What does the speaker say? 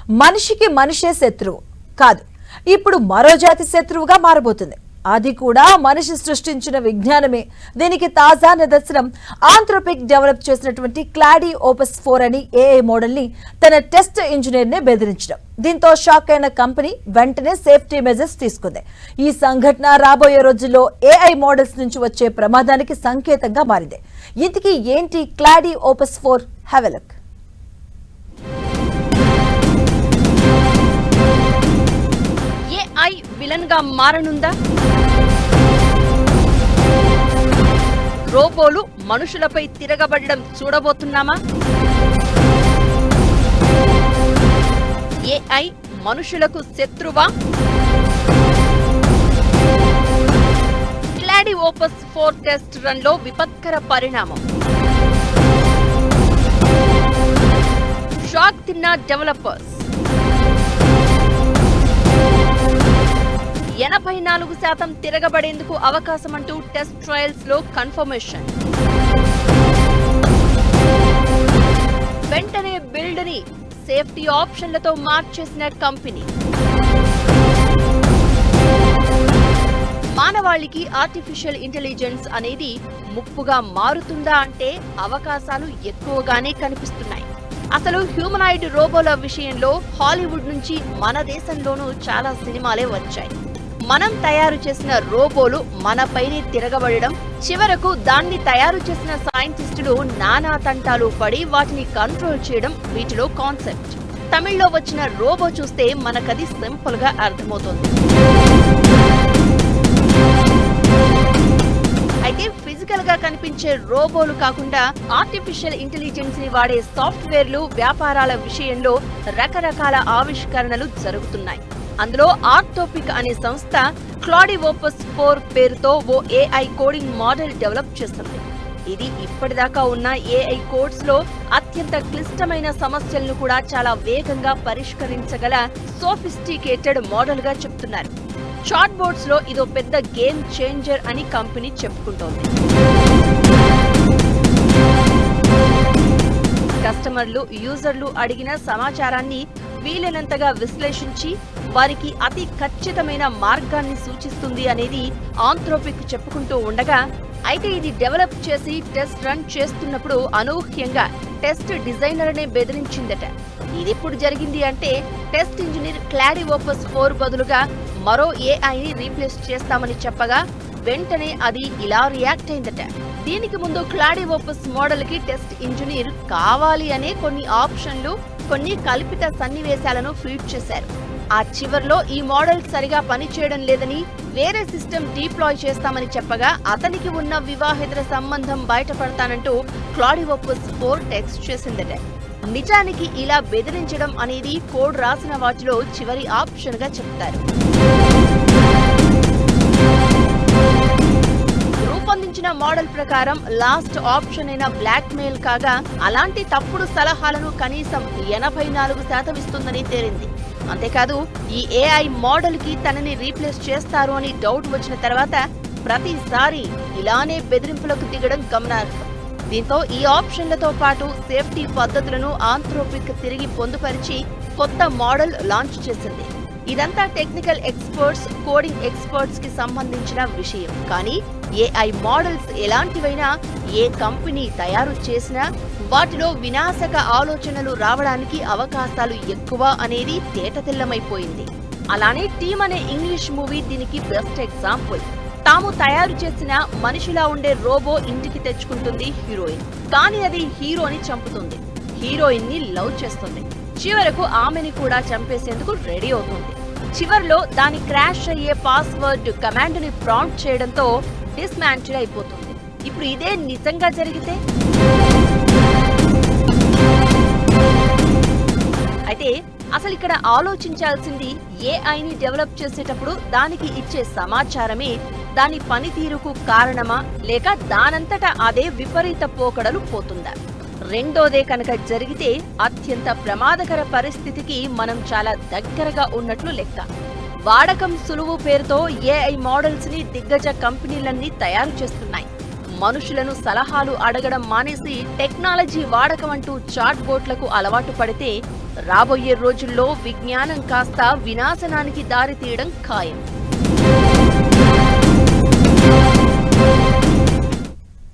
మనిషికి మనిషే శత్రువు కాదు, ఇప్పుడు మరో జాతి శత్రువుగా మారబోతుంది. అది కూడా మనిషి సృష్టించిన విజ్ఞానమే. దీనికి తాజా నిదర్శనం ఆంథ్రోపిక్ డెవలప్ చేసినటువంటి క్లాడీ ఓపస్ 4 అని ఏఐ మోడల్ ని తన టెస్ట్ ఇంజనీర్ ని బెదిరించడం. దీంతో షాక్ అయిన కంపెనీ వెంటనే సేఫ్టీ మెజర్స్ తీసుకుంది. ఈ సంఘటన రాబోయే రోజుల్లో ఏఐ మోడల్స్ నుంచి వచ్చే ప్రమాదానికి సంకేతంగా మారింది. ఇంతకీ ఏంటి cloddy opus 4? Have a look. AI villain గా మారనుందా? రోబోలు మనుషులపై తిరగబడడం చూడబోతున్నామా? ఏఐ మనుషులకు శత్రువా? క్లాడీ ఓపస్ 4 టెస్ట్ రన్ లో విపత్కర పరిణామం. షాక్ తిన్న డెవలపర్స్. 84% తిరగబడేందుకు అవకాశం అంటూ టెస్ట్ ట్రయల్స్ లో కన్ఫర్మేషన్. వెంటనే బిల్డ్ ని సేఫ్టీ ఆప్షన్లతో మార్చేసిన కంపెనీ. మానవాళికి ఆర్టిఫిషియల్ ఇంటెలిజెన్స్ అనేది ముప్పుగా మారుతుందా అంటే అవకాశాలు ఎక్కువగానే కనిపిస్తున్నాయి. అసలు హ్యూమనాయిడ్ రోబోల విషయంలో హాలీవుడ్ నుంచి మన దేశంలోనూ చాలా సినిమాలే వచ్చాయి. మనం తయారు చేసిన రోబోలు మనపైనే తిరగబడడం, చివరకు దాన్ని తయారు చేసిన సైంటిస్టులు నానా తంటాలు పడి వాటిని కంట్రోల్ చేయడం వీటిలో కాన్సెప్ట్. తమిళ్లో వచ్చిన రోబో చూస్తే మనకది సింపుల్ గా అర్థమవుతుంది. అయితే ఫిజికల్ గా కనిపించే రోబోలు కాకుండా ఆర్టిఫిషియల్ ఇంటెలిజెన్స్ ని వాడే సాఫ్ట్వేర్లు, వ్యాపారాల విషయంలో రకరకాల ఆవిష్కరణలు జరుగుతున్నాయి. అందులో ఆర్థోపిక్ అనే సంస్థ క్లాడీ ఓపస్ 4 పేరుతో ఓ ఏఐ కోడింగ్ మోడల్ డెవలప్ చేస్తుంది. ఇది ఇప్పటిదాకా ఉన్న ఏఐ కోడ్స్ లో అత్యంత క్లిష్టమైన సమస్యలను కూడా చాలా వేగంగా పరిష్కరించగల సోఫిస్టికేటెడ్ మోడల్ గా చెప్తున్నారు. చాట్ బోర్డ్స్ లో ఇదో పెద్ద గేమ్ చేంజర్ అని కంపెనీ చెప్పుకుంటోంది. కస్టమర్లు, యూజర్లు అడిగిన సమాచారాన్ని వీలైనంతగా విశ్లేషించి వారికి అతి ఖచ్చితమైన మార్గాన్ని సూచిస్తుంది అనేది ఆంథ్రోపిక్ చెప్పుకుంటూ ఉండగా, అయితే ఇది డెవలప్ చేసి టెస్ట్ రన్ చేస్తున్నప్పుడు అనూహ్యంగా టెస్ట్ డిజైనర్ నే బెదిరించిందట. ఇదెప్పుడు జరిగింది అంటే, టెస్ట్ ఇంజనీర్ క్లాడీ ఓపస్ 4 బదులుగా మరో ఏఐని రీప్లేస్ చేస్తామని చెప్పగా వెంటనే అది ఇలా రియాక్ట్ అయిందట. దీనికి ముందు క్లాడీ ఓపస్ మోడల్ కి టెస్ట్ ఇంజనీర్ కావాలి అనే కొన్ని ఆప్షన్లు, కొన్ని కల్పిత సన్నివేశాలను ఫీడ్ చేశారు. ఆ చివర్లో ఈ మోడల్ సరిగా పనిచేయడం లేదని వేరే సిస్టమ్ డిప్లాయ్ చేస్తామని చెప్పగా అతనికి ఉన్న వివాహేతర సంబంధం బయటపడతానంటూ క్లాడీ ఓపస్ 4 టెక్స్ట్ చేసిందట. నిజానికి ఇలా బెదిరించడం అనేది కోడ్ రాసిన వాటిలో చివరి ఆప్షన్ గా చెప్తారు. రూపొందించిన మోడల్ ప్రకారం లాస్ట్ ఆప్షన్ అయిన బ్లాక్ మెయిల్ కాగా, అలాంటి తప్పుడు సలహాలను కనీసం 84% ఇస్తుందని తేలింది. అంతేకాదు, ఈ ఏఐ మోడల్ కి తనని రీప్లేస్ చేస్తారు అని డౌట్ వచ్చిన తర్వాత ప్రతిసారి ఇలానే బెదిరింపులకు దిగడం గమనార్హం. దీంతో ఈ ఆప్షన్లతో పాటు సేఫ్టీ పద్ధతులను ఆంథ్రోపిక్ తిరిగి పొందుపరిచి కొత్త మోడల్ లాంచ్ చేసింది. ఇదంతా టెక్నికల్ ఎక్స్పర్ట్స్, కోడింగ్ ఎక్స్పర్ట్స్ కి సంబంధించిన విషయం. కానీ ఏఐ మోడల్స్ ఎలాంటివైనా, ఏ కంపెనీ తయారు చేసినా వాటిలో వినాశక ఆలోచనలు రావడానికి అవకాశాలు ఎక్కువ అనేది తేటతెల్లమైపోయింది. అలానే టీమ్ అనే ఇంగ్లీష్ మూవీ దీనికి బెస్ట్ ఎగ్జాంపుల్. తాము తయారు చేసిన మనిషిలా ఉండే రోబో ఇంటికి తెచ్చుకుంటుంది హీరోయిన్. కానీ అది హీరోని చంపుతుంది, హీరోయిన్ ని లవ్ చేస్తుంది, చివరకు ఆమెని కూడా చంపేసేందుకు రెడీ అవుతుంది. చివర్లో దాని క్రాష్ అయ్యే పాస్వర్డ్ కమాండ్ ని ప్రాంప్ట్ చేయడంతో డిస్మాంటిల్ అయిపోతుంది. ఇప్పుడు ఇదే నిజంగా జరిగితే? అయితే అసలు ఇక్కడ ఆలోచించాల్సింది, ఏఐని డెవలప్ చేసేటప్పుడు దానికి ఇచ్చే సమాచారమే దాని పనితీరుకు కారణమా, లేక దానంతటా అదే విపరీత పోకడలు పోతుందా? రెండోదే కనుక జరిగితే అత్యంత ప్రమాదకర పరిస్థితికి మనం చాలా దగ్గరగా ఉన్నట్లు లెక్క. వాడకం సులువు పేరుతో ఏఐ మోడల్స్ ని దిగ్గజ కంపెనీలన్నీ తయారు చేస్తున్నాయి. మనుషులను సలహాలు అడగడం మానేసి టెక్నాలజీ వాడకం అంటూ చాట్ బోట్లకు అలవాటు పడితే రాబోయే రోజుల్లో విజ్ఞానం కాస్త వినాశనానికి దారితీయడం ఖాయం.